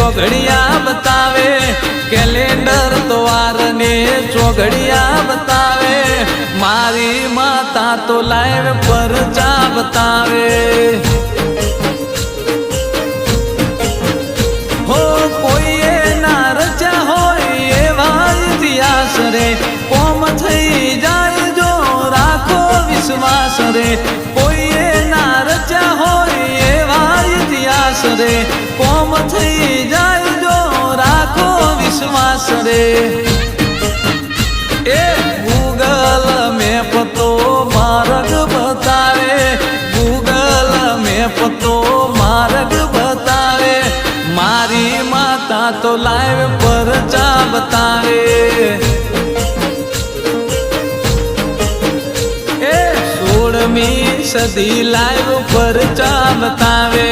ચોઘડિયા बतावे कैलेंडर तो वार ने ચોઘડિયા बतावे मारी माता तो लाइव परचा बतावे हो कोई ना रचा हो एवा इतिहास रे कोम थई जाए जो राखो विश्वास रे कोई ना रचा हो एवा इतिहास रे कोम थई जाए जो राखो विश्वास रे ए गूगल मैप तो मार्ग बतावे गूगल मैप तो मार्ग बतावे मारी माता तो लाइव परचा बतावे 16મી સદી લાઈવ પરચા बतावे।